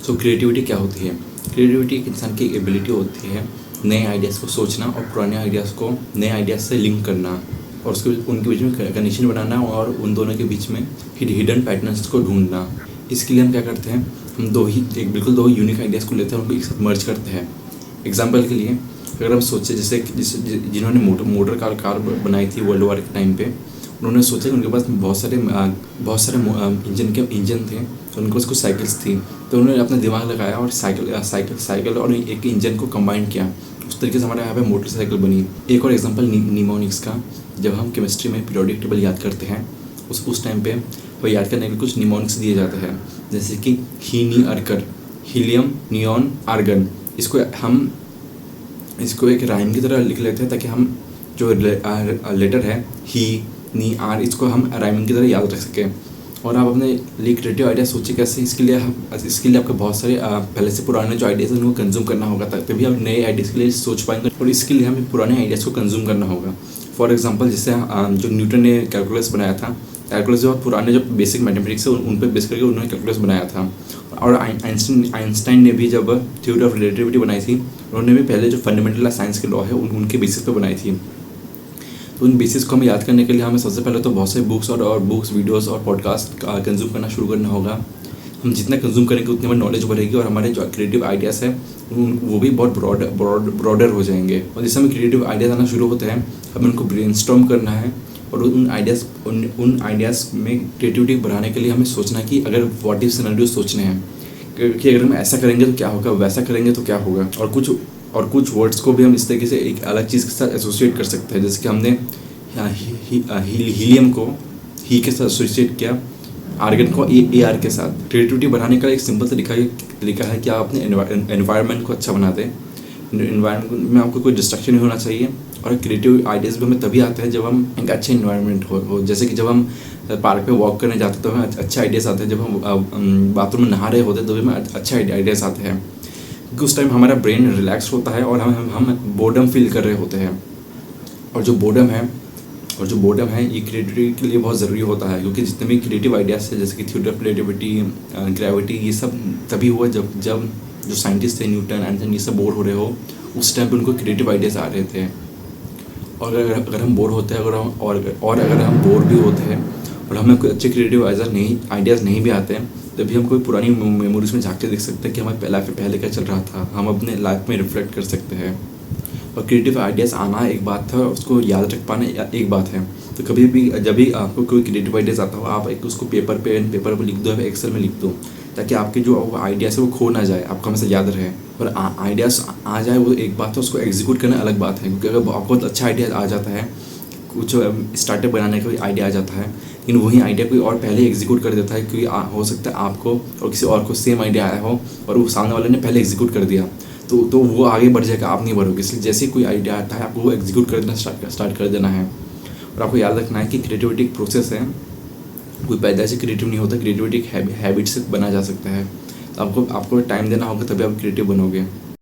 सो creativity क्या होती है? क्रिएटिविटी एक इंसान की एबिलिटी होती है नए आइडियाज़ को सोचना और पुराने आइडियाज़ को नए आइडियाज़ से लिंक करना और उसके उनके बीच में कनेक्शन बनाना और उन दोनों के बीच में हिडन पैटर्न्स को ढूंढना। इसके लिए हम क्या करते हैं, हम बिल्कुल दो यूनिक आइडियाज़ को लेते हैं, उनको एक साथ मर्ज करते हैं। एग्जाम्पल के लिए अगर हम सोचें जैसे जिन्होंने मोटर कार बनाई थी वर्ल्ड वॉर के टाइम पे, उन्होंने सोचा कि उनके पास बहुत सारे इंजन थे, तो उनके पास कुछ साइकिल्स थी, तो उन्होंने अपना दिमाग लगाया और साइकिल और एक इंजन को कंबाइन किया। उस तरीके से हमारे यहाँ पे मोटरसाइकिल बनी। एक और एग्जांपल निमोनिक्स का, जब हम केमिस्ट्री में पीरियोडिक टेबल याद करते हैं उस टाइम पे वो याद करने के कुछ निमोनिक्स दिए जाते हैं, जैसे कि ही नी अर्कर, हीलियम नियॉन आर्गन। इसको एक राइम की तरह लिख लेते हैं ताकि हम जो लेटर है ही नी आर, इसको हम राइमिंग की तरह याद रख सकें। और आप अपने लिए क्रिएटिव आइडिया सोचिए कैसे। इसके लिए आपको बहुत सारे पहले से पुराने जो आइडियाज़ हैं उनको कंज्यूम करना होगा, तभी आप नए आइडियाज़ के लिए सोच पाएंगे। और इसके लिए हमें पुराने आइडियाज़ को कंज्यूम करना होगा। फॉर एग्जांपल जैसे जो न्यूटन ने कैलकुलस बनाया था, कैलकुलस जो पुराने जो बेसिक मैथमेटिक्स है उन पर बेस करके उन्होंने कैलकुलस बनाया था। और आइंस्टाइन ने भी जब थ्योरी ऑफ रिलेटिविटी बनाई थी, उन्होंने भी पहले जो फंडामेंटल साइंस के लॉ है उनके बेसिस पे बनाई थी। तो उन बेसिस को हमें याद करने के लिए हमें सबसे पहले तो बहुत सारे बुक्स वीडियोस और पॉडकास्ट कंज्यूम करना शुरू करना होगा। हम जितना कंज्यूम करेंगे उतनी हमारी नॉलेज बढ़ेगी और हमारे जो क्रिएटिव आइडियाज़ हैं वो भी बहुत ब्रॉडर हो जाएंगे। और जैसे हमें क्रिएटिव आइडियाज़ आना शुरू होते हैं, हमें उनको ब्रेनस्टॉर्म करना है और उन आइडियाज़ में क्रिएटिविटी बढ़ाने के लिए हमें सोचना कि अगर व्हाट इफ सिनेरियो सोचने हैं कि अगर हम ऐसा करेंगे तो क्या होगा, वैसा करेंगे तो क्या होगा। और कुछ वर्ड्स को भी हम इस तरीके से एक अलग चीज़ के साथ एसोसिएट कर सकते हैं। जैसे कि हमने हीलियम को ही के साथ एसोसिएट किया, आर्गन को ए आर के साथ। क्रिएटिविटी बढ़ाने का एक सिंपल तरीका है कि आप अपने एनवायरनमेंट को अच्छा बना दें। एनवायरनमेंट में आपको कोई डिस्ट्रक्शन नहीं होना चाहिए। और क्रिएटिव आइडियाज़ भी हमें तभी आते हैं जब हम एक अच्छे इन्वायरमेंट हो। जैसे कि जब हम पार्क पे वॉक करने जाते हैं तो हमें अच्छे आइडियाज़ आते हैं। जब हम बाथरूम में नहा रहे होते हैं तो भी हमें अच्छे आइडियाज़ आते हैं, क्योंकि उस टाइम हमारा ब्रेन रिलैक्स होता है और हम बोर्डम फील कर रहे होते हैं। और जो बोर्डम है ये क्रिएटिविटी के लिए बहुत ज़रूरी होता है, क्योंकि जितने भी क्रिएटिव आइडियाज़ थे जैसे कि थ्योरी ऑफ रिलेटिविटी, ग्रेविटी, ये सब तभी हुआ जब जो साइंटिस्ट थे न्यूटन, आइंस्टाइन, ये सब बोर हो रहे हो, उस टाइम पे उनको क्रिएटिव आइडियाज़ आ रहे थे। और अगर हम बोर होते हैं अगर हम बोर भी होते हैं और हमें कोई अच्छे क्रिएटिव आइडियाज़ नहीं भी आते हैं, तभी हम कोई पुरानी मेमोरीज में झाँक के देख सकते हैं कि हमें पहले क्या चल रहा था। हम अपने लाइफ में रिफ्लेक्ट कर सकते हैं। और क्रिएटिव आइडियाज़ आना एक बात है, उसको याद रख पाना एक बात है। तो कभी भी जब भी आपको कोई क्रिएटिव आइडियाज़ आता हो, आप एक उसको पेपर पर लिख दो या एक्सेल में लिख दो, ताकि आपके जो आइडियाज़ है वो खो ना जाए, आपको हमेशा याद रहे। और आइडियाज़ आ जाए वो एक बात है, उसको एग्जीक्यूट करना अलग बात है। क्योंकि अगर आपको बहुत अच्छा आइडिया आ जाता है, कुछ स्टार्टअप बनाने का कोई आइडिया आ जाता है, लेकिन वही आइडिया कोई और पहले एग्जीक्यूट कर देता है, क्योंकि हो सकता है आपको और किसी और को सेम आइडिया आया हो और वो सामने वाले ने पहले एग्जीक्यूट कर दिया, तो वो आगे बढ़ जाएगा, आप नहीं बढ़ोगे। इसलिए जैसे कोई आइडिया आता है आपको वो एग्जीक्यूट कर देना स्टार्ट कर देना है। और आपको याद रखना है कि क्रिएटिविटी एक प्रोसेस है, कोई पैदा से क्रिएटिव नहीं होता। क्रिएटिविटी एक हैबिट से बना जा सकता है। तो आपको टाइम देना होगा तभी आप क्रिएटिव बनोगे।